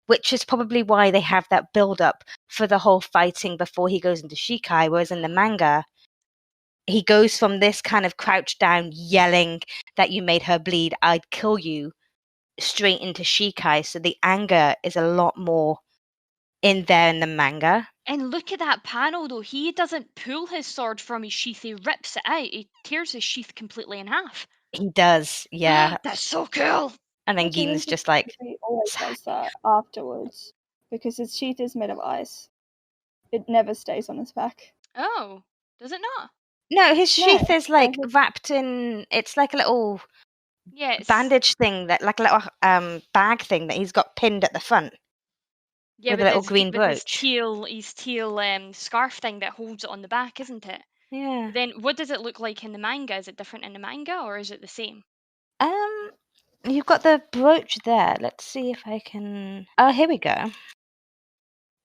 which is probably why they have that build up for the whole fighting before he goes into Shikai. Whereas in the manga, he goes from this kind of crouched down, yelling that you made her bleed, I'd kill you, straight into Shikai. So the anger is a lot more in there in the manga. And look at that panel, though. He doesn't pull his sword from his sheath. He rips it out. He tears his sheath completely in half. He does, yeah. That's so cool. And then Which is Gina's just like, he always does that afterwards because his sheath is made of ice. It never stays on his back. Oh, does it not? no, his sheath No, is like his- wrapped in. It's like a little Yes. bandage thing that, like a little bag thing that he's got pinned at the front. Yeah, with a little his, green with brooch. his teal scarf thing that holds it on the back, isn't it? Yeah. Then what does it look like in the manga? Is it different in the manga, or is it the same? You've got the brooch there. Let's see if I can. Oh, here we go.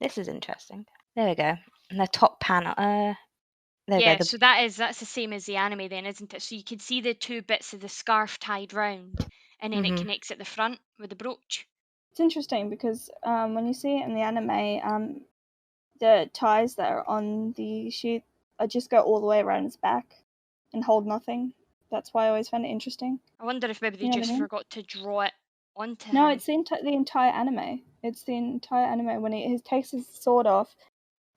This is interesting. There we go. And the top panel. There we Yeah, go. so that's the same as the anime then, isn't it? So you can see the two bits of the scarf tied round, and then it connects at the front with the brooch. It's interesting because when you see it in the anime, the ties that are on the sheath just go all the way around his back and hold nothing. That's why I always find it interesting. I wonder if maybe they You know what just I mean? forgot to draw it onto No, him. it's the entire anime. It's the entire anime. When he takes his sword off,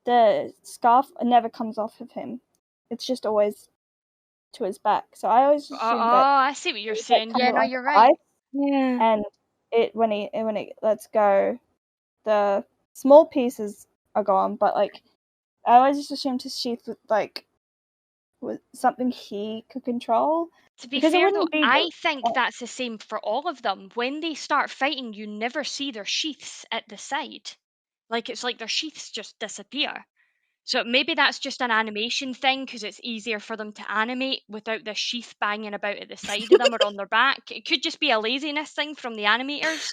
the scarf never comes off of him. It's just always to his back. So I always assumed that I see what you're it's, saying. Yeah, coming no, off you're of right. ice, Yeah. and when it lets go, the small pieces are gone. But like, I always just assumed his sheath was something he could control. To be Because it fair though, wouldn't be I think that's the same for all of them. When they start fighting, you never see their sheaths at the side. Like it's like their sheaths just disappear. So maybe that's just an animation thing because it's easier for them to animate without the sheath banging about at the side of them or on their back. It could just be a laziness thing from the animators.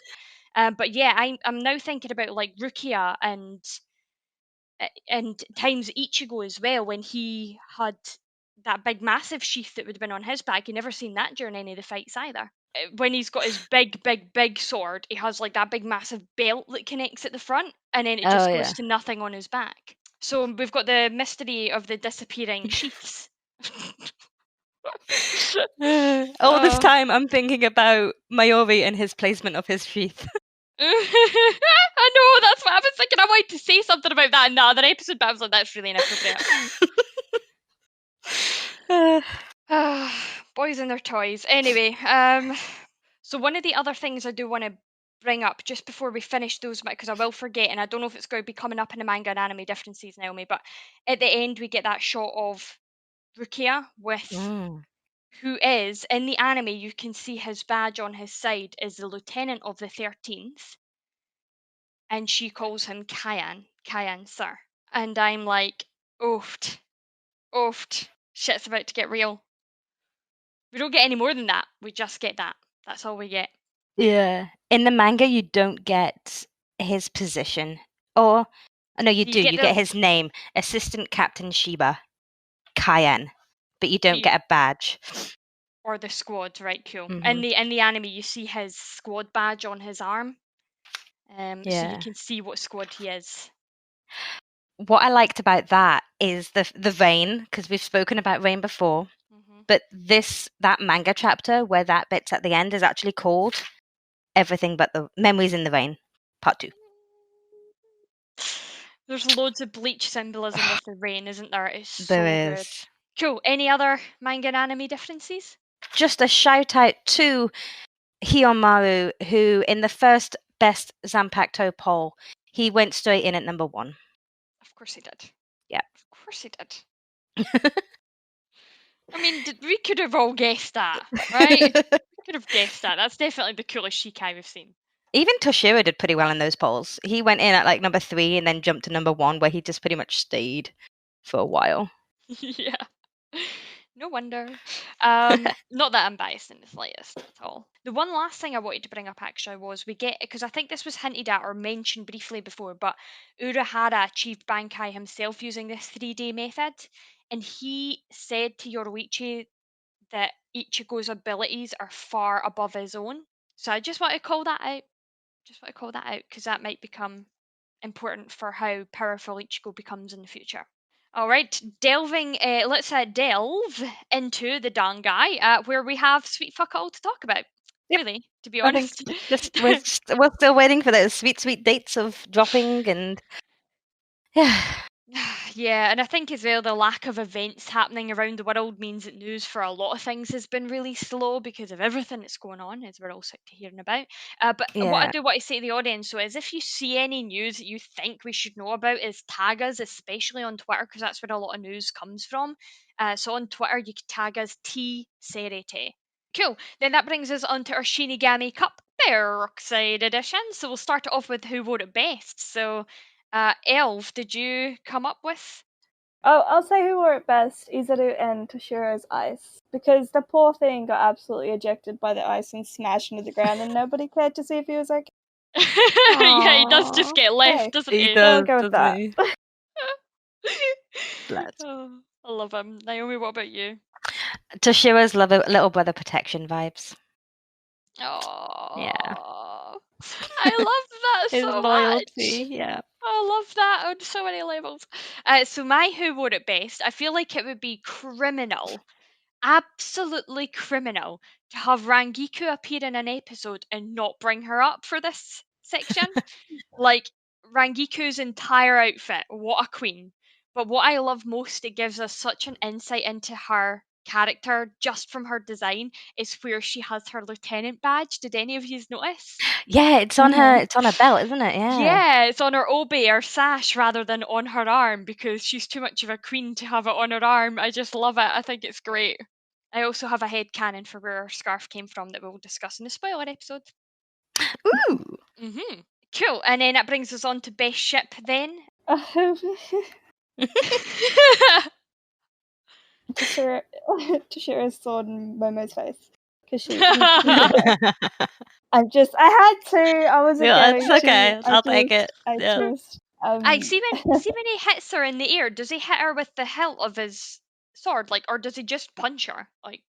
But yeah, I'm now thinking about like Rukia and times Ichigo as well when he had that big massive sheath that would have been on his back. You never seen that during any of the fights either. When he's got his big sword, he has like that big massive belt that connects at the front, and then it just goes to nothing on his back. So we've got the mystery of the disappearing sheaths. All this time, I'm thinking about Mayori and his placement of his sheath. I know, that's what I was thinking. I wanted to say something about that in the other episode, but I was like, that's really inappropriate. Boys and their toys. Anyway, so one of the other things I do want to bring up just before we finish those, because I will forget, and I don't know if it's going to be coming up in the manga and anime differences, Naomi, but at the end we get that shot of Rukia with who is, in the anime, you can see his badge on his side is the Lieutenant of the 13th, and she calls him Kayan, sir. And I'm like, oofed, shit's about to get real. We don't get any more than that. We just get that. That's all we get. Yeah. In the manga, you don't get his position. Or, no, you do. You get his name. Assistant Captain Shiba. Kayan. But you don't get a badge. Or the squad, right? Cool. Mhm. In the anime, you see his squad badge on his arm. So you can see what squad he is. What I liked about that is the rain, because we've spoken about rain before. But that manga chapter where that bit's at the end is actually called Everything But the Memories in the Rain, Part 2. There's loads of Bleach symbolism with the rain, isn't there? It's so There is. good. Cool. Any other manga and anime differences? Just a shout out to Hiyomaru, who in the first best Zempactol poll, he went straight in at number 1. Of course he did. Yeah. Of course he did. I mean, we could have all guessed that, right? We could have guessed that. That's definitely the coolest Shikai we've seen. Even Toshiro did pretty well in those polls. He went in at like number 3 and then jumped to number 1, where he just pretty much stayed for a while. Yeah. No wonder. Not that I'm biased in the slightest at all. The one last thing I wanted to bring up actually was we get, because I think this was hinted at or mentioned briefly before, but Urahara achieved Bankai himself using this 3-day method, and he said to Yoruichi that Ichigo's abilities are far above his own. So I just want to call that out. Because that might become important for how powerful Ichigo becomes in the future. All right, let's delve into the Dangai, where we have sweet fuck all to talk about. Yep. Really, to be honest. We're still waiting for those sweet dates of dropping and yeah, and I think as well the lack of events happening around the world means that news for a lot of things has been really slow because of everything that's going on, as we're all sick to hearing about. But what I do want to say to the audience so is if you see any news that you think we should know about, is tag us, especially on Twitter, because that's where a lot of news comes from. So on Twitter, you can tag us TheSeireitei. Cool. Then that brings us on to our Shinigami Cup Peroxide edition. So we'll start it off with who wrote it best. So Elv, did you come up with? Oh, I'll say who wore it best, Izuru and Toshiro's ice. Because the poor thing got absolutely ejected by the ice and smashed into the ground and nobody cared to see if he was okay. Yeah, he does just get left, doesn't he? He does, I'll go with that. Oh, I love him. Naomi, what about you? Toshiro's little brother protection vibes. Oh, yeah. I love that His so loyalty, much. yeah. I love that on so many levels. So my who wrote it best, I feel like it would be criminal, absolutely criminal, to have Rangiku appear in an episode and not bring her up for this section. Like, Rangiku's entire outfit, what a queen. But what I love most, it gives us such an insight into her character just from her design, is where she has her lieutenant badge. Did any of you notice? Yeah, it's on her belt, isn't it? Yeah, it's on her obi or sash rather than on her arm, because she's too much of a queen to have it on her arm. I just love it. I think it's great. I also have a headcanon for where her scarf came from that we'll discuss in the spoiler episode. Ooh. Cool. And then that brings us on to best ship then. Toshiro's sword in Momo's face. Because she I had to. I wasn't going It's okay. to. I'll take it. I see when he hits her in the air, does he hit her with the hilt of his sword, like, or does he just punch her, like,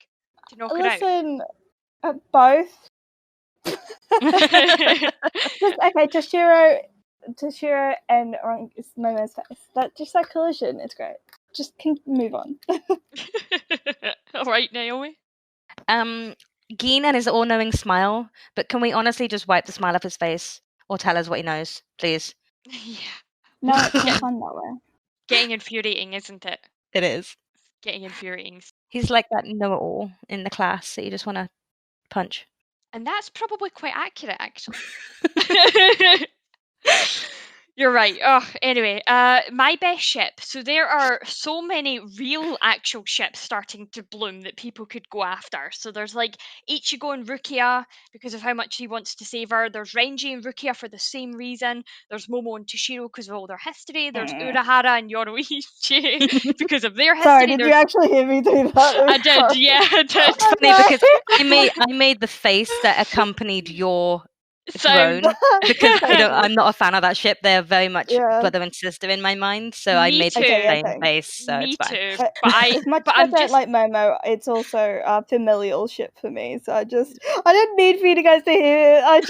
to knock her out? Listen, both. Okay, Toshiro and Momo's face. That collision is great. Just can move on. All right, Naomi. Gin and his all-knowing smile, but can we honestly just wipe the smile off his face or tell us what he knows, please? Yeah. No, it's not fun that way. Getting infuriating, isn't it? It is. Getting infuriating. He's like that know-it-all in the class that you just want to punch. And that's probably quite accurate, actually. You're right. Oh, anyway, my best ship. So there are so many real actual ships starting to bloom that people could go after. So there's like Ichigo and Rukia because of how much he wants to save her. There's Renji and Rukia for the same reason. There's Momo and Toshiro because of all their history. There's Urahara and Yoruichi because of their history. Sorry, did you actually hear me do that? I did, Sorry. yeah, I did. It's funny because I made the face that accompanied your Sound. groan because I'm not a fan of that ship. They're very much Yeah. brother and sister in my mind, so I Me made the too. same Okay, face. So Me it's fine. too. But But as much but as I I'm don't just like Momo, it's also a familial ship for me. So I didn't need for you guys to hear it. I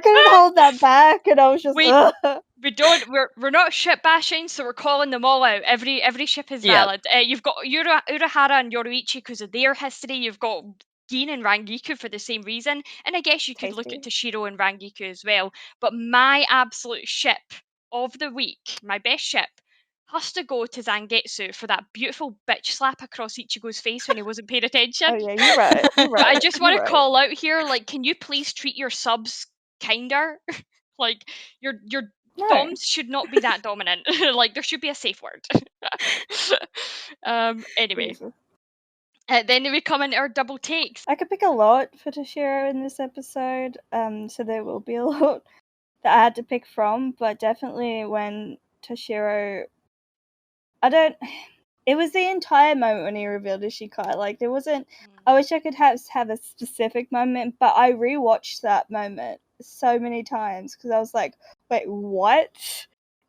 couldn't hold that back, and I was just. Wait. We're not ship bashing, so we're calling them all out. Every ship is Yep. valid. You've got Urahara and Yoruichi because of their history. You've got Gin and Rangiku for the same reason, and I guess you could look at Toshiro and Rangiku as well. But my absolute ship of the week, my best ship, has to go to Zangetsu for that beautiful bitch slap across Ichigo's face when he wasn't paying attention. Oh yeah, you're right. You're right. But I just want to you're right. call out here, like, can you please treat your subs kinder? Like your No. doms should not be that dominant. Like there should be a safe word. Anyway, Jesus. then we come into our double takes. I could pick a lot for Toshiro in this episode, so there will be a lot that I had to pick from, but definitely when Toshiro, it was the entire moment when he revealed his Shikai. Like there wasn't. I wish I could have a specific moment, but I rewatched that moment so many times because I was like, wait, what?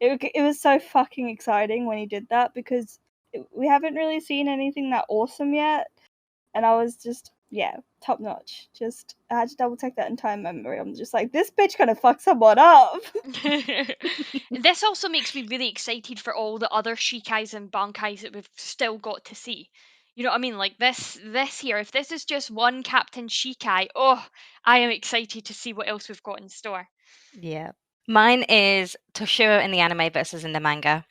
It was so fucking exciting when he did that because we haven't really seen anything that awesome yet, and I was just top notch. Just I had to double check that entire moment where I'm just like, this bitch kind of fucked someone up. This also makes me really excited for all the other Shikais and Bankais that we've still got to see. You know what I mean? Like this here, if this is just one Captain Shikai, I am excited to see what else we've got in store. Yeah. Mine is Toshiro in the anime versus in the manga.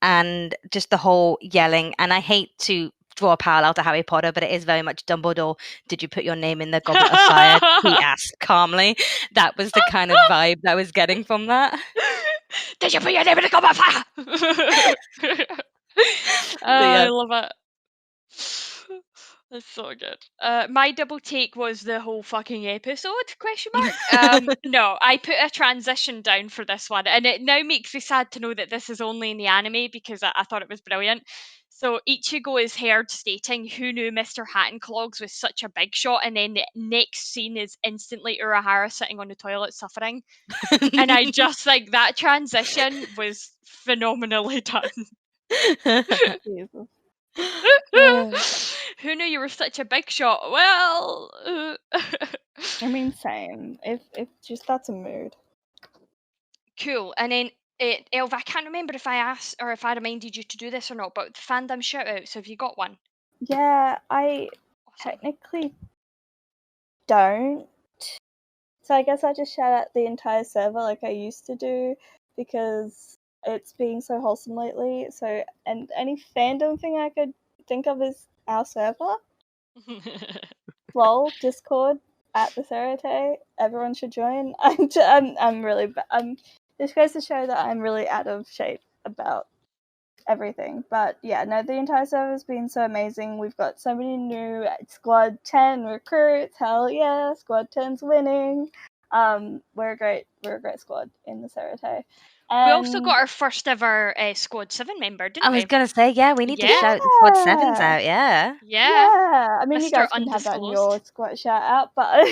And just the whole yelling. And I hate to draw a parallel to Harry Potter, but it is very much Dumbledore. Did you put your name in the goblet of fire? He asked calmly. That was the kind of vibe that I was getting from that. Did you put your name in the goblet of fire? I love it. That's so good. My double take was the whole fucking episode, question mark. No, I put a transition down for this one, and it now makes me sad to know that this is only in the anime because I thought it was brilliant. So Ichigo is heard stating, "Who knew Mr. Hattenclogs was such a big shot?" And then the next scene is instantly Urahara sitting on the toilet suffering. And I just think that transition was phenomenally done. Jesus. Who knew you were such a big shot? Well, I mean, same. If just that's a mood. Cool. And then, Elv, I can't remember if I asked or if I reminded you to do this or not, but the fandom shoutouts, have you got one? Yeah, I technically don't. So I guess I just shout out the entire server like I used to do because it's being so wholesome lately. So, and any fandom thing I could think of is our server. Lol, Discord at TheSeireitei. Everyone should join. I'm really this goes to show that I'm really out of shape about everything. But yeah, no, the entire server's been so amazing. We've got so many new Squad 10 recruits. Hell yeah, Squad 10's winning. We're a great squad in the Seireitei. We also got our first ever Squad 7 member, didn't we? I was going to say, yeah, we need to shout the Squad 7s out, yeah. Yeah. I mean, Mr. you guys can have that in Undisclosed. your squad shout out, but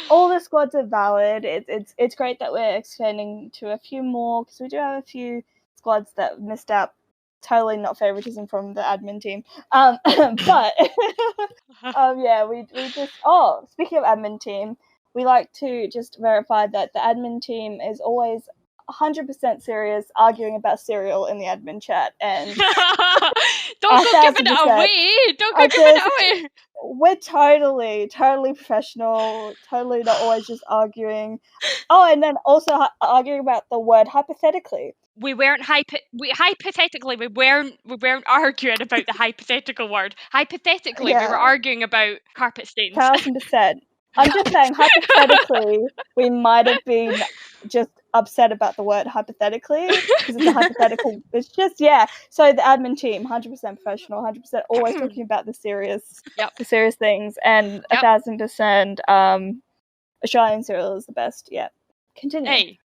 all the squads are valid. It's great that we're expanding to a few more because we do have a few squads that missed out. Totally not favoritism from the admin team. But yeah, we just speaking of admin team, we like to just verify that the admin team is always 100% serious, arguing about cereal in the admin chat, and don't go giving it away. Don't go giving it away. We're totally professional, totally not always just arguing. Oh, and then also arguing about the word hypothetically. We weren't hypothetically we weren't arguing about the hypothetical word. Hypothetically, we were arguing about carpet stains. 1,000%. I'm just saying, hypothetically, we might have been just upset about the word hypothetically because it's a hypothetical. It's just So the admin team, 100% professional, 100% always talking about the serious things, and 1,000% Australian cereal is the best. Yeah, continue. Hey,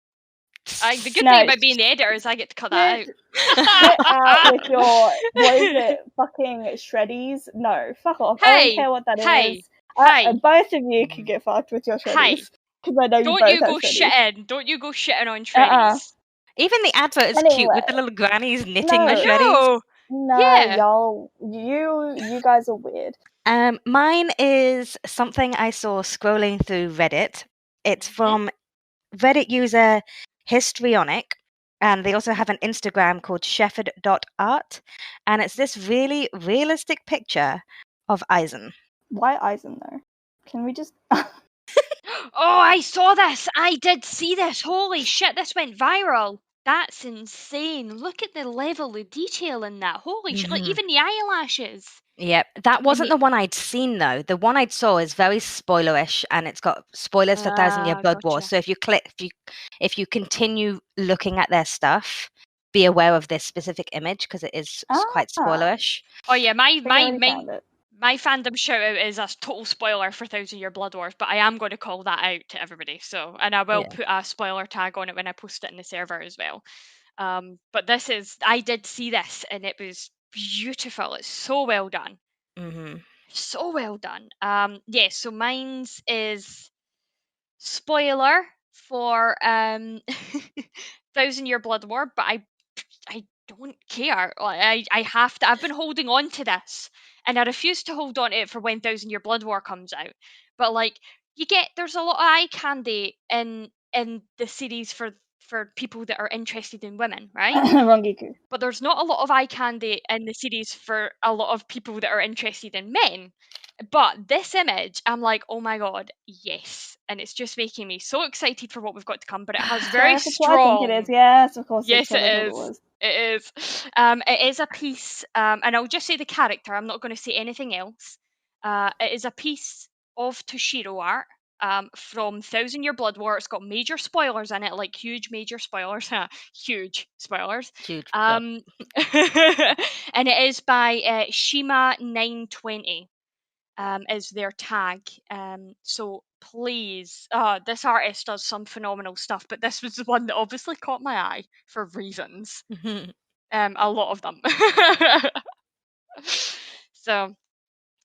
the good thing about being the editor is I get to cut that out. Get out with your, what is it, fucking shreddies? No, fuck off. I don't care what that is. Both of you can get fucked with your shreddies. Because I know you both have shreddies. Don't you go shitting on shreddies. Even the advert is cute with the little grannies knitting the shreddies. No, y'all, you guys are weird. Mine is something I saw scrolling through Reddit. It's from Reddit user Histrionic, and they also have an Instagram called Shefford.art, and it's this really realistic picture of Aizen. Why Aizen, though? Can we just... Oh, I saw this! I did see this! Holy shit, this went viral! That's insane. Look at the level of detail in that. Holy shit, like even the eyelashes. Yep, that wasn't the one I'd seen though. The one I'd saw is very spoilerish, and it's got spoilers for 1,000 Year Blood War. So if you continue looking at their stuff, be aware of this specific image because it is quite spoilerish. Oh yeah, my Fandom Shoutout is a total spoiler for 1,000 Year Blood Wars, but I am going to call that out to everybody. So, and I will put a spoiler tag on it when I post it in the server as well. But I did see this, and it was beautiful. It's so well done. So well done. So mine's is spoiler for 1,000 Year Blood War, but I don't care. Like, I've been holding on to this, and I refuse to hold on to it for when 1,000 Year Blood War comes out. But like, there's a lot of eye candy in the series for people that are interested in women, right? Rangiku. But there's not a lot of eye candy in the series for a lot of people that are interested in men. But this image, I'm like, oh my god, yes. And it's just making me so excited for what we've got to come. But it has very strong... I think it is, yes, of course. Yes, it is. It is. It is a piece, and I'll just say the character. I'm not going to say anything else. It is a piece of Toshiro art from 1,000 Year Blood War. It's got major spoilers in it, like huge major spoilers. Huge spoilers. Huge. And it is by Shima920. Is their tag. So please, this artist does some phenomenal stuff, but this was the one that obviously caught my eye for reasons. A lot of them. So,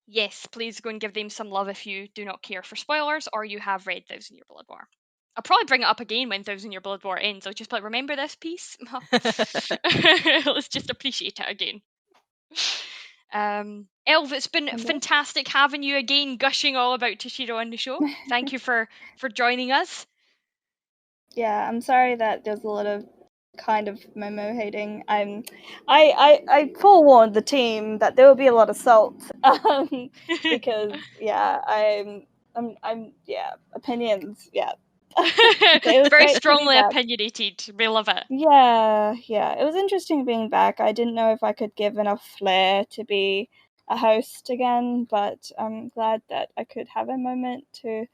yes, please go and give them some love if you do not care for spoilers or you have read 1,000 Year Blood War. I'll probably bring it up again when 1,000 Year Blood War ends. I'll just be like, remember this piece? Let's just appreciate it again. Elv, it's been fantastic having you again, gushing all about Toshiro on the show. Thank you for joining us. Yeah, I'm sorry that there's a lot of kind of Momo hating. I forewarned the team that there will be a lot of salt because opinions, very strongly opinionated. We love it. Yeah, it was interesting being back. I didn't know if I could give enough flair to be a host again, but I'm glad that I could have a moment to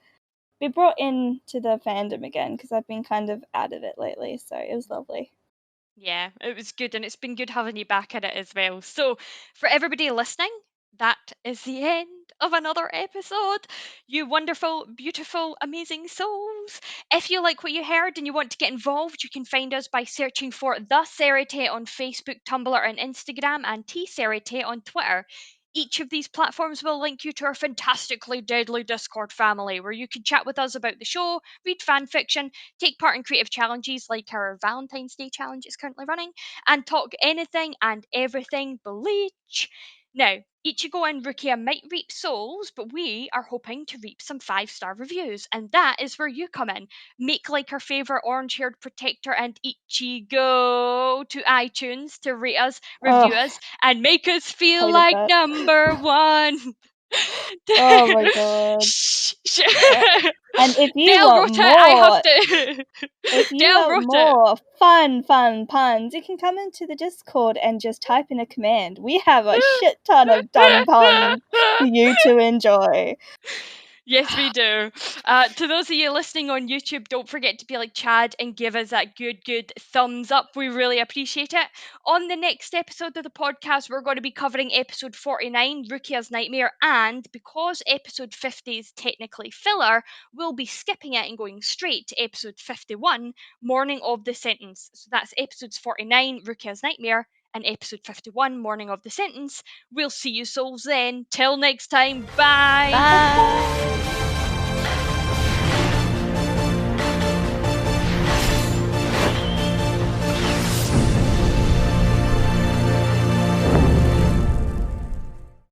be brought into the fandom again because I've been kind of out of it lately, so it was lovely. Yeah, it was good, and it's been good having you back at it as well. So, for everybody listening, that is the end of another episode. You wonderful, beautiful, amazing souls. If you like what you heard and you want to get involved, you can find us by searching for TheSeireitei on Facebook, Tumblr, and Instagram, and TheSeireitei on Twitter. Each of these platforms will link you to our fantastically deadly Discord family, where you can chat with us about the show, read fan fiction, take part in creative challenges like our Valentine's Day challenge is currently running, and talk anything and everything Bleach. Now, Ichigo and Rukia might reap souls, but we are hoping to reap some 5-star reviews, and that is where you come in. Make like our favourite orange-haired protector and Ichigo to iTunes to rate us, review us, and make us feel like number one. Oh my god. And if you want more fun puns, you can come into the Discord and just type in a command. We have a shit ton of dumb puns for you to enjoy. Yes, we do. To those of you listening on YouTube, don't forget to be like Chad and give us that good thumbs up. We really appreciate it. On the next episode of the podcast, we're going to be covering episode 49, Rukia's Nightmare, and because episode 50 is technically filler, we'll be skipping it and going straight to episode 51, Morning of the Sentence. So that's episodes 49, Rukia's Nightmare, and episode 51, Morning of the Sentence. We'll see you souls then. Till next time, bye! Bye.